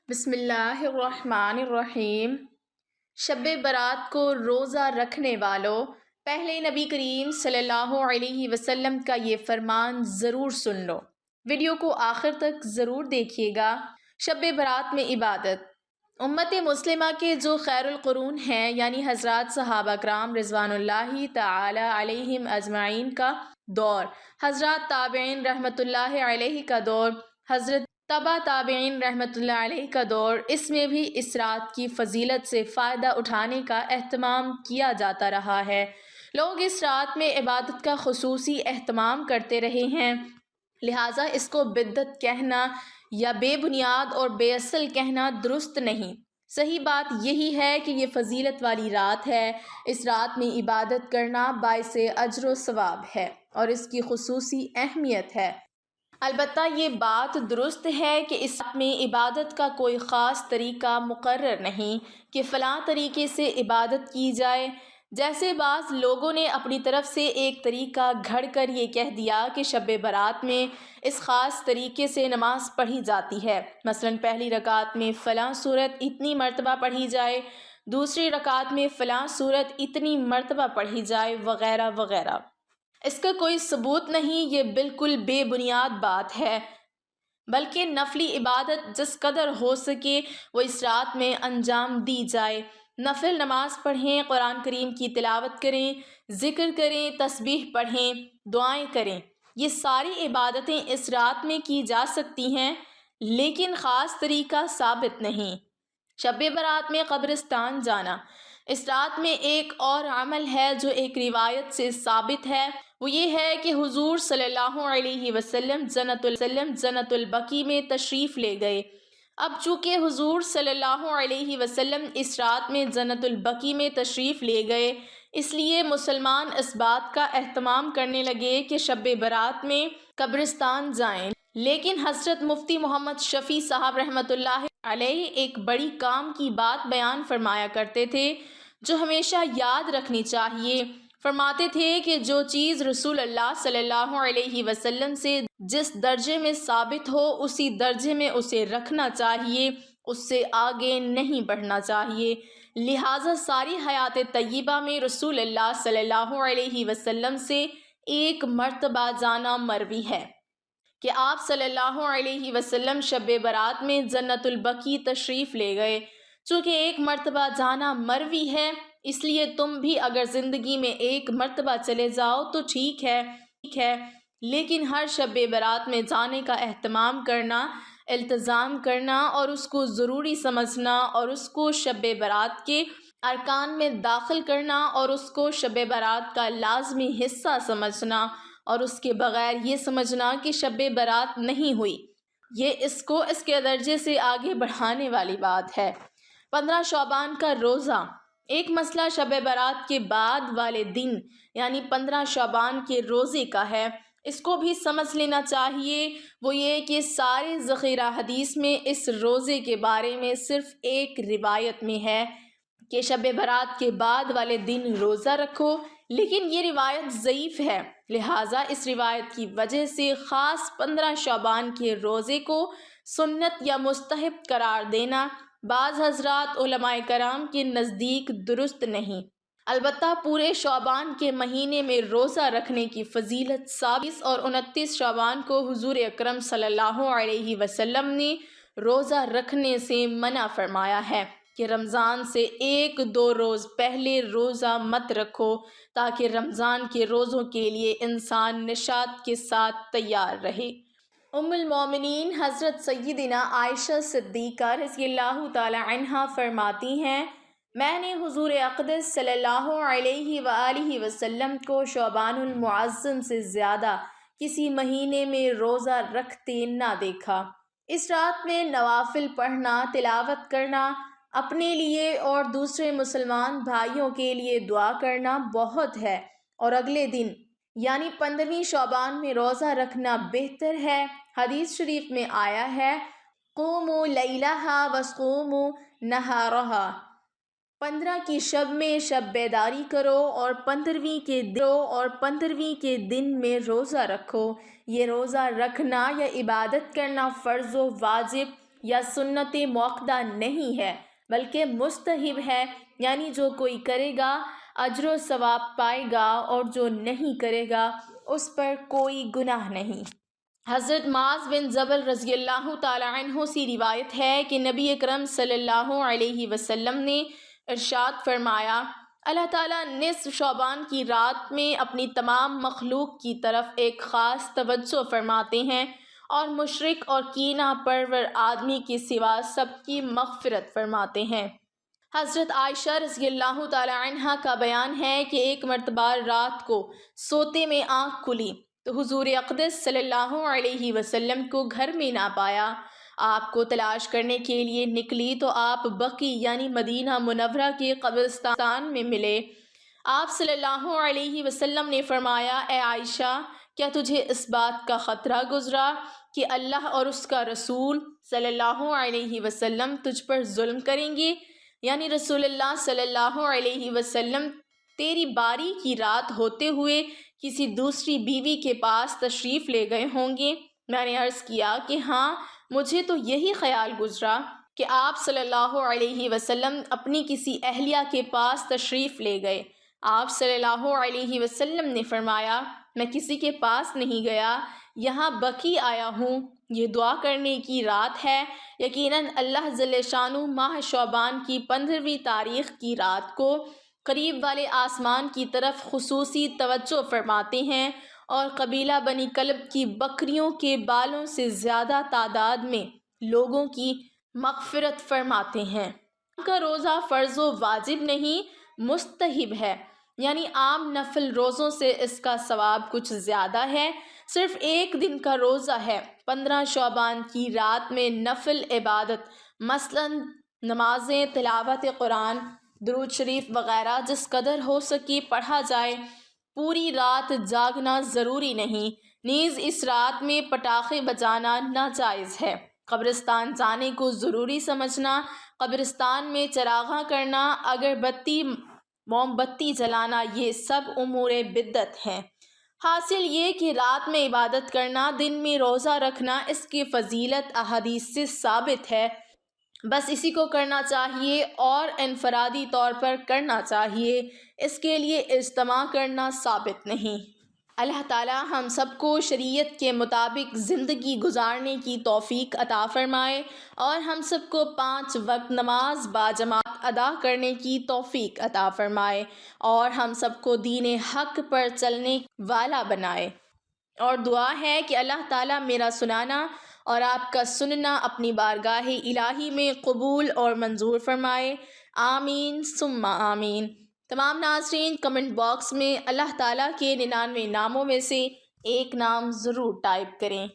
بسم اللہ الرحمن الرحیم۔ شب برات کو روزہ رکھنے والوں، پہلے نبی کریم صلی اللہ علیہ وسلم کا یہ فرمان ضرور سن لو۔ ویڈیو کو آخر تک ضرور دیکھیے گا۔ شب برات میں عبادت۔ امت مسلمہ کے جو خیر القرون ہیں یعنی حضرات صحابہ کرام رضوان اللہ تعالی علیہم اجمعین کا دور، حضرات تابعین رحمۃ اللہ علیہ کا دور، حضرت تبع تابعین رحمۃ اللہ علیہ کا دور، اس میں بھی اس رات کی فضیلت سے فائدہ اٹھانے کا اہتمام کیا جاتا رہا ہے۔ لوگ اس رات میں عبادت کا خصوصی اہتمام کرتے رہے ہیں، لہٰذا اس کو بدعت کہنا یا بے بنیاد اور بے اصل کہنا درست نہیں۔ صحیح بات یہی ہے کہ یہ فضیلت والی رات ہے، اس رات میں عبادت کرنا باعث اجر و ثواب ہے اور اس کی خصوصی اہمیت ہے۔ البتہ یہ بات درست ہے کہ اس رات میں عبادت کا کوئی خاص طریقہ مقرر نہیں کہ فلاں طریقے سے عبادت کی جائے۔ جیسے بعض لوگوں نے اپنی طرف سے ایک طریقہ گھڑ کر یہ کہہ دیا کہ شب برات میں اس خاص طریقے سے نماز پڑھی جاتی ہے، مثلاً پہلی رکعت میں فلاں سورت اتنی مرتبہ پڑھی جائے، دوسری رکعت میں فلاں سورت اتنی مرتبہ پڑھی جائے، وغیرہ وغیرہ۔ اس کا کوئی ثبوت نہیں، یہ بالکل بے بنیاد بات ہے، بلکہ نفلی عبادت جس قدر ہو سکے وہ اس رات میں انجام دی جائے۔ نفل نماز پڑھیں، قرآن کریم کی تلاوت کریں، ذکر کریں، تسبیح پڑھیں، دعائیں کریں، یہ ساری عبادتیں اس رات میں کی جا سکتی ہیں، لیکن خاص طریقہ ثابت نہیں۔ شب برات میں قبرستان جانا۔ اس رات میں ایک اور عمل ہے جو ایک روایت سے ثابت ہے، وہ یہ ہے کہ حضور صلی اللہ علیہ وسلم جنت البقیع میں تشریف لے گئے۔ اب چونکہ حضور صلی اللہ علیہ وسلم اس رات میں جنت البقیع میں تشریف لے گئے، اس لیے مسلمان اس بات کا اہتمام کرنے لگے کہ شب برات میں قبرستان جائیں۔ لیکن حضرت مفتی محمد شفیع صاحب رحمۃ اللہ علیہ ایک بڑی کام کی بات بیان فرمایا کرتے تھے جو ہمیشہ یاد رکھنی چاہیے۔ فرماتے تھے کہ جو چیز رسول اللہ صلی اللہ علیہ وسلم سے جس درجے میں ثابت ہو اسی درجے میں اسے رکھنا چاہیے، اس سے آگے نہیں بڑھنا چاہیے۔ لہٰذا ساری حیات طیبہ میں رسول اللہ صلی اللہ علیہ وسلم سے ایک مرتبہ جانا مروی ہے کہ آپ صلی اللہ علیہ وسلم شب برات میں جنت البقیع تشریف لے گئے۔ چونکہ ایک مرتبہ جانا مروی ہے، اس لیے تم بھی اگر زندگی میں ایک مرتبہ چلے جاؤ تو ٹھیک ہے، لیکن ہر شب برات میں جانے کا اہتمام کرنا، التزام کرنا اور اس کو ضروری سمجھنا اور اس کو شب برات کے ارکان میں داخل کرنا اور اس کو شب برات کا لازمی حصہ سمجھنا اور اس کے بغیر یہ سمجھنا کہ شب برات نہیں ہوئی، یہ اس کو اس کے درجے سے آگے بڑھانے والی بات ہے۔ 15 شعبان کا روزہ۔ ایک مسئلہ شب برات کے بعد والے دن یعنی 15 شعبان کے روزے کا ہے، اس کو بھی سمجھ لینا چاہیے۔ وہ یہ کہ سارے ذخیرہ حدیث میں اس روزے کے بارے میں صرف ایک روایت میں ہے کہ شب برات کے بعد والے دن روزہ رکھو، لیکن یہ روایت ضعیف ہے، لہٰذا اس روایت کی وجہ سے خاص 15 شعبان کے روزے کو سنت یا مستحب قرار دینا بعض حضرات علماء کرام کے نزدیک درست نہیں۔ البتہ پورے شعبان کے مہینے میں روزہ رکھنے کی فضیلت 27 اور 29 شعبان کو حضور اکرم صلی اللہ علیہ وسلم نے روزہ رکھنے سے منع فرمایا ہے کہ رمضان سے 1-2 روز پہلے روزہ مت رکھو تاکہ رمضان کے روزوں کے لیے انسان نشاط کے ساتھ تیار رہے۔ ام المومنین حضرت سیدنا عائشہ صدیقہ رضی اللہ تعالی عنہا فرماتی ہیں، میں نے حضور اقدس صلی اللہ علیہ وآلہ وسلم کو شعبان المعظم سے زیادہ کسی مہینے میں روزہ رکھتے نہ دیکھا۔ اس رات میں نوافل پڑھنا، تلاوت کرنا، اپنے لیے اور دوسرے مسلمان بھائیوں کے لیے دعا کرنا بہت ہے، اور اگلے دن یعنی 15ویں شعبان میں روزہ رکھنا بہتر ہے۔ حدیث شریف میں آیا ہے، قوموا لیلہا وصوموا نہارہا، 15 کی شب میں شب بیداری کرو اور 15ویں کے دن میں روزہ رکھو۔ یہ روزہ رکھنا یا عبادت کرنا فرض و واجب یا سنت موقدہ نہیں ہے بلکہ مستحب ہے، یعنی جو کوئی کرے گا اجر و ثواب پائے گا اور جو نہیں کرے گا اس پر کوئی گناہ نہیں۔ حضرت معاذ بن جبل رضی اللہ تعالی عنہ سے روایت ہے کہ نبی اکرم صلی اللہ علیہ وسلم نے ارشاد فرمایا، اللہ تعالیٰ نصف شعبان کی رات میں اپنی تمام مخلوق کی طرف ایک خاص توجہ فرماتے ہیں اور مشرک اور کینہ پرور آدمی کے سوا سب کی مغفرت فرماتے ہیں۔ حضرت عائشہ رضی اللہ تعالی عنہ کا بیان ہے کہ ایک مرتبہ رات کو سوتے میں آنکھ کھلی تو حضور اقدس صلی اللہ علیہ وسلم کو گھر میں نہ پایا۔ آپ کو تلاش کرنے کے لیے نکلی تو آپ بقی یعنی مدینہ منورہ کے قبرستان میں ملے۔ آپ صلی اللہ علیہ وسلم نے فرمایا، اے عائشہ، کیا تجھے اس بات کا خطرہ گزرا کہ اللہ اور اس کا رسول صلی اللہ علیہ وسلم تجھ پر ظلم کریں گے؟ یعنی رسول اللہ صلی اللہ علیہ وسلم تیری باری کی رات ہوتے ہوئے کسی دوسری بیوی کے پاس تشریف لے گئے ہوں گے۔ میں نے عرض کیا کہ ہاں، مجھے تو یہی خیال گزرا کہ آپ صلی اللہ علیہ وسلم اپنی کسی اہلیہ کے پاس تشریف لے گئے۔ آپ صلی اللہ علیہ وسلم نے فرمایا، میں کسی کے پاس نہیں گیا، یہاں بقی آیا ہوں، یہ دعا کرنے کی رات ہے۔ یقیناً اللہ جل شانہ ماہ شعبان کی 15ویں تاریخ کی رات کو قریب والے آسمان کی طرف خصوصی توجہ فرماتے ہیں اور قبیلہ بنی کلب کی بکریوں کے بالوں سے زیادہ تعداد میں لوگوں کی مغفرت فرماتے ہیں۔ ان کا روزہ فرض و واجب نہیں، مستحب ہے، یعنی عام نفل روزوں سے اس کا ثواب کچھ زیادہ ہے۔ صرف ایک دن کا روزہ ہے، 15 شعبان کی رات میں نفل عبادت مثلاً نمازیں، تلاوت قرآن، درود شریف وغیرہ جس قدر ہو سکے پڑھا جائے۔ پوری رات جاگنا ضروری نہیں، نیز اس رات میں پٹاخے بجانا ناجائز ہے۔ قبرستان جانے کو ضروری سمجھنا، قبرستان میں چراغاں کرنا، اگربتی موم بتی جلانا، یہ سب امور بدعت ہیں۔ حاصل یہ کہ رات میں عبادت کرنا، دن میں روزہ رکھنا، اس کی فضیلت احادیث سے ثابت ہے، بس اسی کو کرنا چاہیے اور انفرادی طور پر کرنا چاہیے، اس کے لیے اجتماع کرنا ثابت نہیں۔ اللہ تعالی ہم سب کو شریعت کے مطابق زندگی گزارنے کی توفیق عطا فرمائے اور ہم سب کو 5 وقت نماز باجماعت ادا کرنے کی توفیق عطا فرمائے اور ہم سب کو دین حق پر چلنے والا بنائے۔ اور دعا ہے کہ اللہ تعالیٰ میرا سنانا اور آپ کا سننا اپنی بارگاہ الہی میں قبول اور منظور فرمائے، آمین ثم آمین۔ تمام ناظرین کمنٹ باکس میں اللہ تعالیٰ کے 99 ناموں میں سے ایک نام ضرور ٹائپ کریں۔